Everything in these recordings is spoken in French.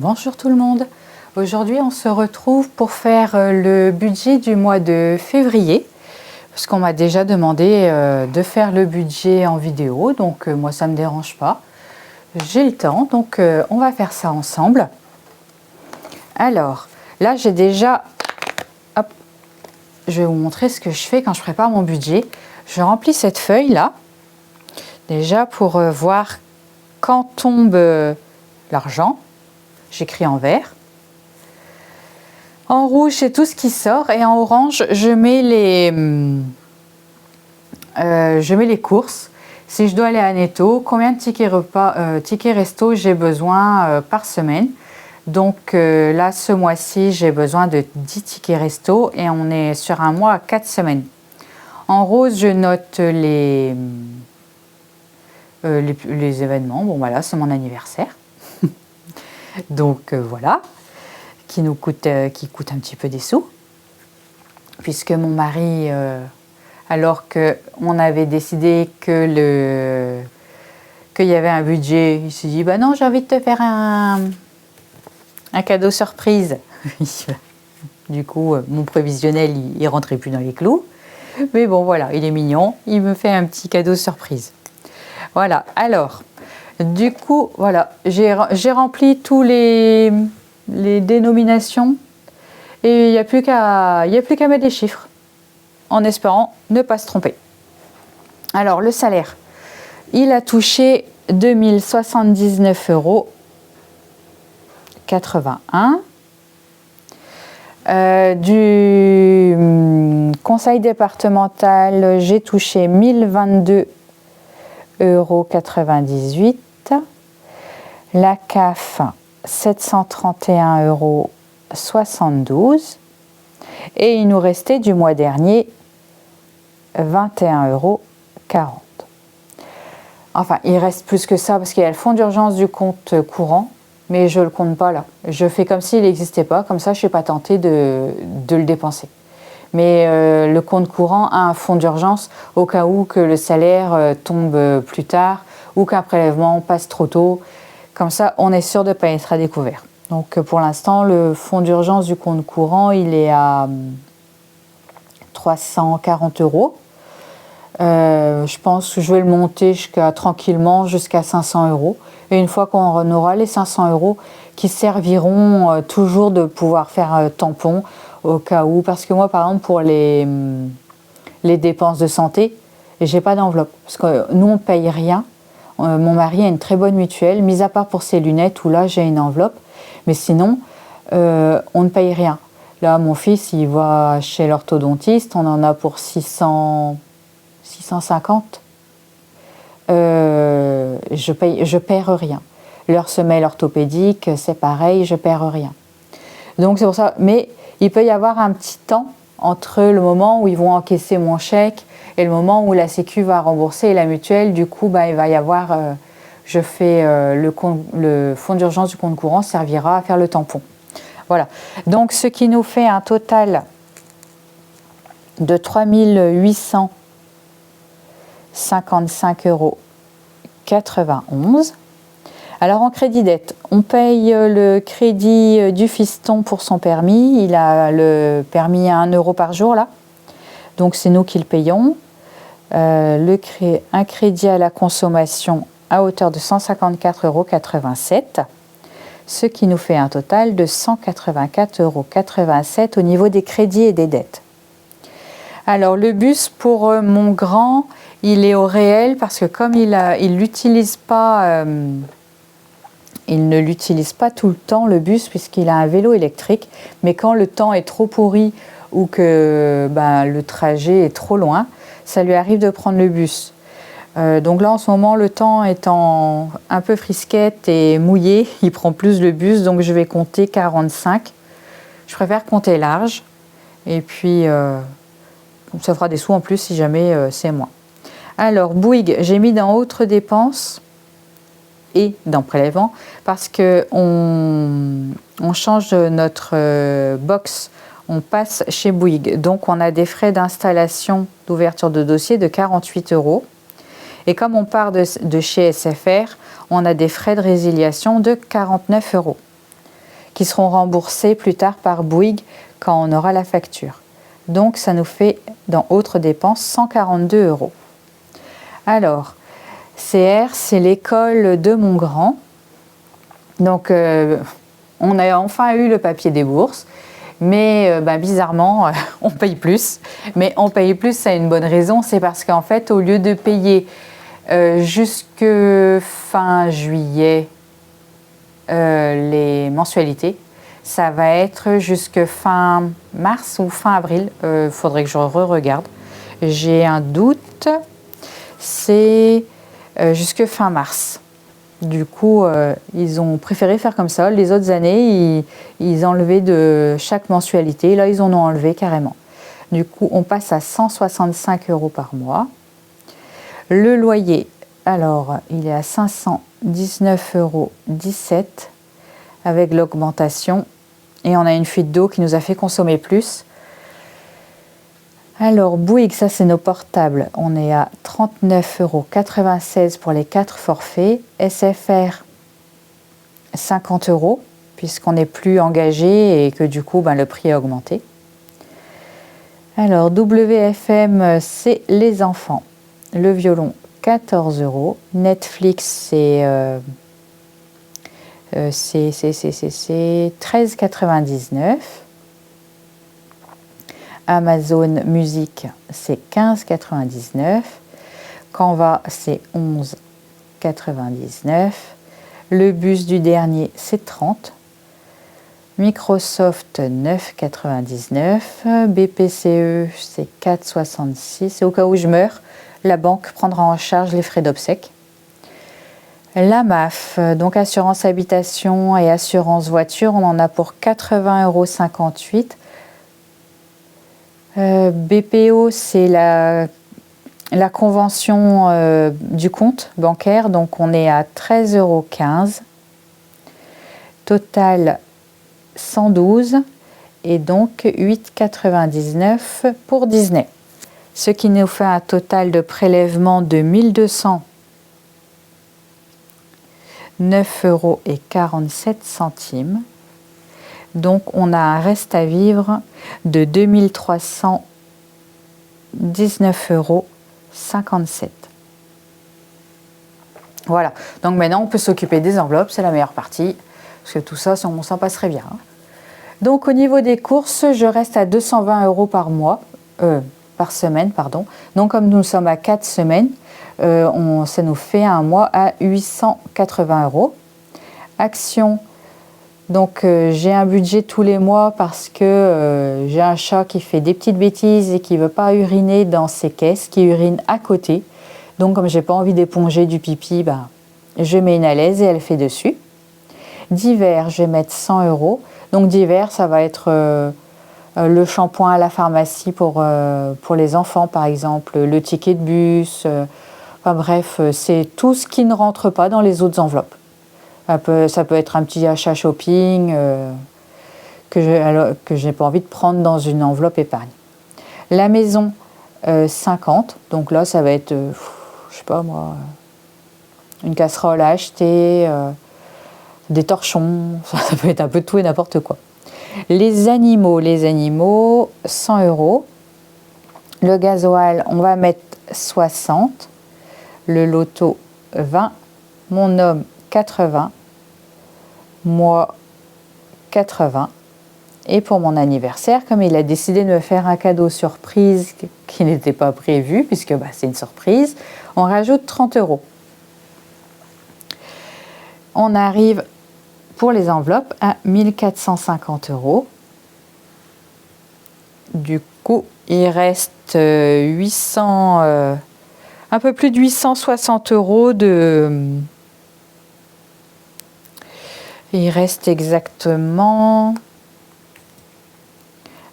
Bonjour tout le monde. Aujourd'hui on se retrouve pour faire le budget du mois de février parce qu'on m'a déjà demandé de faire le budget en vidéo, donc moi ça ne me dérange pas, j'ai le temps, donc on va faire ça ensemble. Alors là j'ai déjà, hop, je vais vous montrer ce que je fais quand je prépare mon budget. Je remplis cette feuille là déjà pour voir quand tombe l'argent. J'écris en vert. En rouge, c'est tout ce qui sort. Et en orange, je mets les courses. Si je dois aller à Netto, combien de tickets resto j'ai besoin par semaine. Donc là, ce mois-ci, j'ai besoin de 10 tickets resto et on est sur un mois à 4 semaines. En rose, je note les événements. Bon, voilà, c'est mon anniversaire. Donc voilà, qui coûte un petit peu des sous, puisque mon mari, alors qu'on avait décidé qu'il y avait un budget, il s'est dit bah non, j'ai envie de te faire un cadeau surprise. Du coup, mon prévisionnel, il rentrait plus dans les clous, mais bon voilà, il est mignon, il me fait un petit cadeau surprise. Voilà, alors du coup, voilà, j'ai rempli tous les dénominations et il n'y a plus qu'à mettre les chiffres en espérant ne pas se tromper. Alors, le salaire, il a touché 2079,81 €. Du conseil départemental, j'ai touché 1022,98 €. La CAF, 731,72 € et il nous restait du mois dernier 21,40 €. Enfin, il reste plus que ça parce qu'il y a le fonds d'urgence du compte courant, mais je ne le compte pas là. Je fais comme s'il n'existait pas, comme ça je ne suis pas tentée de le dépenser. Mais le compte courant a un fonds d'urgence au cas où que le salaire tombe plus tard ou qu'un prélèvement passe trop tôt. Comme ça, on est sûr de ne pas être à découvert. Donc pour l'instant, le fonds d'urgence du compte courant, il est à 340 €. Je pense que je vais le monter tranquillement jusqu'à 500 €. Et une fois qu'on aura les 500 € qui serviront toujours de pouvoir faire tampon au cas où. Parce que moi, par exemple, pour les dépenses de santé, j'ai pas d'enveloppe. Parce que nous, on ne paye rien. Mon mari a une très bonne mutuelle, mis à part pour ses lunettes où là j'ai une enveloppe, mais sinon on ne paye rien. Là mon fils il va chez l'orthodontiste, on en a pour 650. Je perds rien. Leur semelle orthopédique c'est pareil, je perds rien. Donc c'est pour ça, mais il peut y avoir un petit temps entre le moment où ils vont encaisser mon chèque et le moment où la Sécu va rembourser la mutuelle. Du coup, il va y avoir, je fais le fonds d'urgence du compte courant servira à faire le tampon. Voilà. Donc, ce qui nous fait un total de 3 855,91 €. Alors en crédit dette, on paye le crédit du fiston pour son permis. Il a le permis à 1 € par jour là. Donc c'est nous qui le payons. Un crédit à la consommation à hauteur de 154,87 €. Ce qui nous fait un total de 184,87 € au niveau des crédits et des dettes. Alors le bus pour mon grand, il est au réel parce que comme il ne l'utilise pas tout le temps le bus puisqu'il a un vélo électrique, mais quand le temps est trop pourri ou que le trajet est trop loin, ça lui arrive de prendre le bus. Donc là en ce moment le temps étant un peu frisquette et mouillé, il prend plus le bus, donc je vais compter 45. Je préfère compter large et puis ça fera des sous en plus si jamais c'est moins. Alors Bouygues, j'ai mis dans autres dépenses et dans prélèvement parce que on change notre box, on passe chez Bouygues, donc on a des frais d'installation d'ouverture de dossier de 48 €. Et comme on part de chez SFR, on a des frais de résiliation de 49 €. qui seront remboursés plus tard par Bouygues quand on aura la facture. Donc ça nous fait dans autres dépenses 142 €. Alors, CR, c'est l'école de mon grand. Donc on a enfin eu le papier des bourses. Mais bizarrement, on paye plus. Mais on paye plus, ça a une bonne raison. C'est parce qu'en fait, au lieu de payer jusque fin juillet les mensualités, ça va être jusque fin mars ou fin avril. Faudrait que je regarde. J'ai un doute. C'est jusque fin mars. Du coup, ils ont préféré faire comme ça. Les autres années, ils enlevaient de chaque mensualité. Là, ils en ont enlevé carrément. Du coup, on passe à 165 € par mois. Le loyer, alors, il est à 519,17 € avec l'augmentation. Et on a une fuite d'eau qui nous a fait consommer plus. Alors, Bouygues, ça c'est nos portables. On est à 39,96 € pour les 4 forfaits. SFR, 50 € puisqu'on n'est plus engagé et que du coup, le prix a augmenté. Alors, WFM, c'est les enfants. Le violon, 14 €. Netflix, c'est 13,99 €. Amazon Music, c'est 15,99 €. Canva, c'est 11,99 €. Le bus du dernier, c'est 30 €. Microsoft, 9,99 €. BPCE, c'est 4,66 €. Et au cas où je meurs, la banque prendra en charge les frais d'obsèques. La MAF, donc assurance habitation et assurance voiture, on en a pour 80,58 €. BPO, c'est la convention du compte bancaire, donc on est à 13,15 €. Total, 112 € et donc 8,99 € pour Disney. Ce qui nous fait un total de prélèvement de 1209,47 €. Donc on a un reste à vivre de 2319,57 €. Voilà, donc maintenant on peut s'occuper des enveloppes, c'est la meilleure partie, parce que tout ça, on s'en passerait bien. Donc au niveau des courses, je reste à 220 € par mois, par semaine, pardon. Donc comme nous sommes à 4 semaines, ça nous fait un mois à 880 €. Action. Donc j'ai un budget tous les mois parce que j'ai un chat qui fait des petites bêtises et qui ne veut pas uriner dans ses caisses, qui urine à côté. Donc comme je n'ai pas envie d'éponger du pipi, je mets une alaise et elle fait dessus. Divers, je vais mettre 100 €. Donc divers, ça va être le shampoing à la pharmacie pour les enfants par exemple, le ticket de bus, enfin bref, c'est tout ce qui ne rentre pas dans les autres enveloppes. Ça peut être un petit achat shopping que je n'ai pas envie de prendre dans une enveloppe épargne. La maison, 50. Donc là, ça va être, je sais pas moi, une casserole à acheter, des torchons, ça peut être un peu tout et n'importe quoi. Les animaux, 100 €. Le gasoil, on va mettre 60. Le loto, 20. Mon homme, 80. Moi, 80. Et pour mon anniversaire, comme il a décidé de me faire un cadeau surprise qui n'était pas prévu, puisque c'est une surprise, on rajoute 30 €. On arrive pour les enveloppes à 1450 €. Du coup, il reste 800, un peu plus de 860 € Il reste exactement,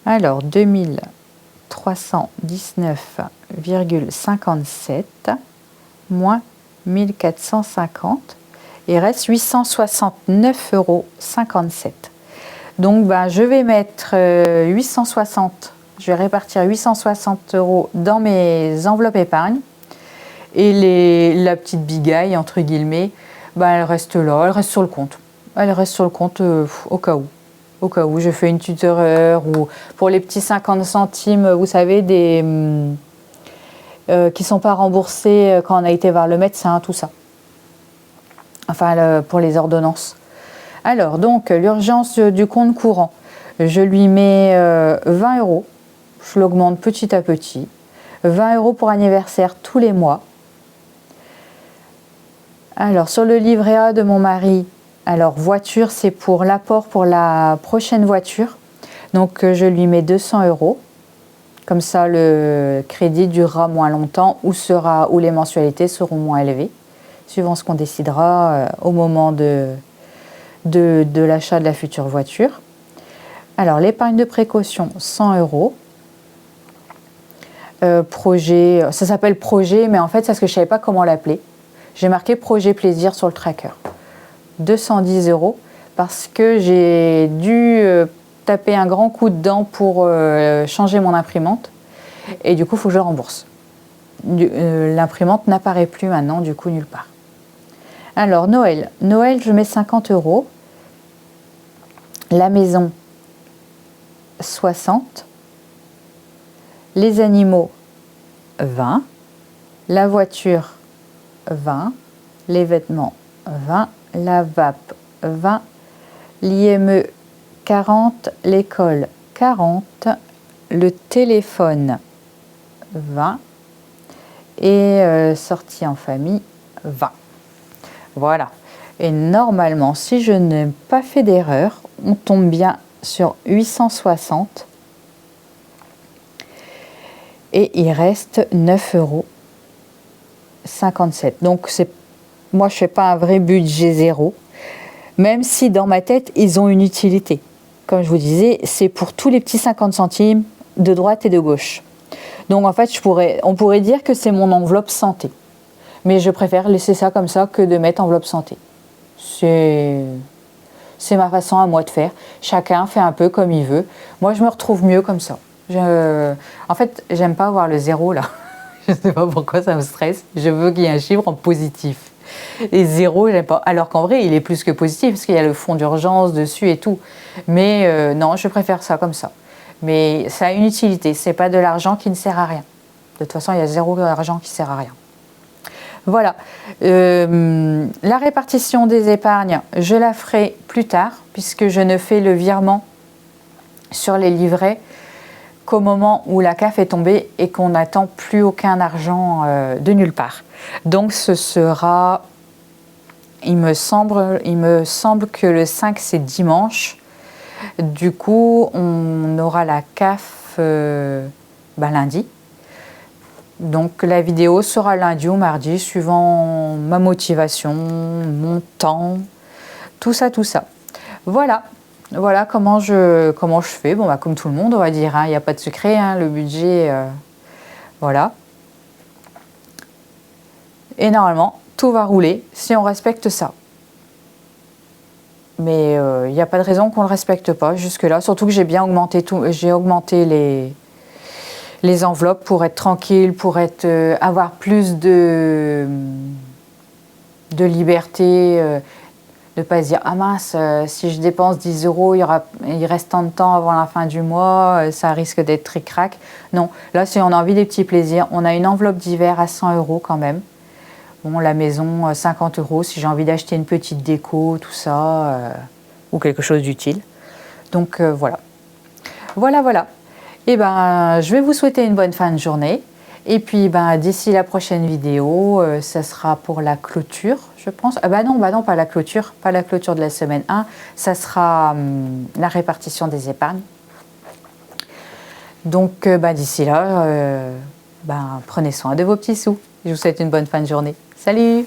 alors 2319,57 moins 1450. Il reste 869,57 €. Donc je vais mettre 860, je vais répartir 860 € dans mes enveloppes épargne. Et la petite bigaille, entre guillemets, elle reste là, elle reste sur le compte. Elle reste sur le compte au cas où. au cas où je fais une petite erreur, ou pour les petits 50 centimes, vous savez, qui ne sont pas remboursés quand on a été voir le médecin, tout ça. Enfin, pour les ordonnances. Alors, donc, l'urgence du compte courant, je lui mets 20 euros. Je l'augmente petit à petit. 20 euros pour anniversaire tous les mois. Alors, sur le livret A de mon mari, alors voiture, c'est pour l'apport pour la prochaine voiture. Donc, je lui mets 200 euros. Comme ça, le crédit durera moins longtemps ou les mensualités seront moins élevées, suivant ce qu'on décidera au moment de l'achat de la future voiture. Alors, l'épargne de précaution, 100 euros. Projet, ça s'appelle projet, mais en fait, c'est parce que je ne savais pas comment l'appeler. J'ai marqué projet plaisir sur le tracker. 210 euros parce que j'ai dû taper un grand coup dedans pour changer mon imprimante. Et du coup, il faut que je le rembourse. L'imprimante n'apparaît plus maintenant, du coup, nulle part. Alors, Noël. Noël, je mets 50 euros. La maison, 60. Les animaux, 20. La voiture, 20. Les vêtements, 20. La vape, 20. L'IME, 40. L'école, 40. Le téléphone, 20. Et sortie en famille, 20. Voilà. Et normalement, si je n'ai pas fait d'erreur, on tombe bien sur 860. Et il reste 9,57 euros. Donc, moi, je ne fais pas un vrai budget zéro, même si dans ma tête, ils ont une utilité. Comme je vous disais, c'est pour tous les petits 50 centimes de droite et de gauche. Donc, en fait, on pourrait dire que c'est mon enveloppe santé. Mais je préfère laisser ça comme ça que de mettre enveloppe santé. C'est ma façon à moi de faire. Chacun fait un peu comme il veut. Moi, je me retrouve mieux comme ça. En fait, j'aime pas voir le zéro là. Je ne sais pas pourquoi ça me stresse. Je veux qu'il y ait un chiffre en positif. Et zéro, j'aime pas. Alors qu'en vrai, il est plus que positif parce qu'il y a le fonds d'urgence dessus et tout. Mais non, je préfère ça comme ça. Mais ça a une utilité. C'est pas de l'argent qui ne sert à rien. De toute façon, il y a zéro argent qui sert à rien. Voilà. La répartition des épargnes, je la ferai plus tard puisque je ne fais le virement sur les livrets qu'au moment où la CAF est tombée et qu'on n'attend plus aucun argent de nulle part. Donc ce sera, il me semble que le 5 c'est dimanche. Du coup, on aura la CAF lundi. Donc la vidéo sera lundi ou mardi, suivant ma motivation, mon temps, tout ça. Voilà. Voilà comment je fais. Bon, comme tout le monde, on va dire. Il n'y a pas de secret. Le budget, voilà. Et normalement, tout va rouler si on respecte ça. Mais il n'y a pas de raison qu'on ne le respecte pas jusque-là. Surtout que j'ai bien augmenté j'ai augmenté les enveloppes pour être tranquille, pour avoir plus de liberté. Ne pas se dire, ah mince, si je dépense 10 euros, il reste tant de temps avant la fin du mois, ça risque d'être tric-crac. Non, là, si on a envie des petits plaisirs, on a une enveloppe d'hiver à 100 euros quand même. Bon, la maison, 50 euros, si j'ai envie d'acheter une petite déco, tout ça, ou quelque chose d'utile. Donc, voilà. Voilà. Et je vais vous souhaiter une bonne fin de journée. Et puis, d'ici la prochaine vidéo, ça sera pour la clôture, je pense. Non, pas la clôture de la semaine 1. Ça sera la répartition des épargnes. Donc, d'ici là, prenez soin de vos petits sous. Je vous souhaite une bonne fin de journée. Salut!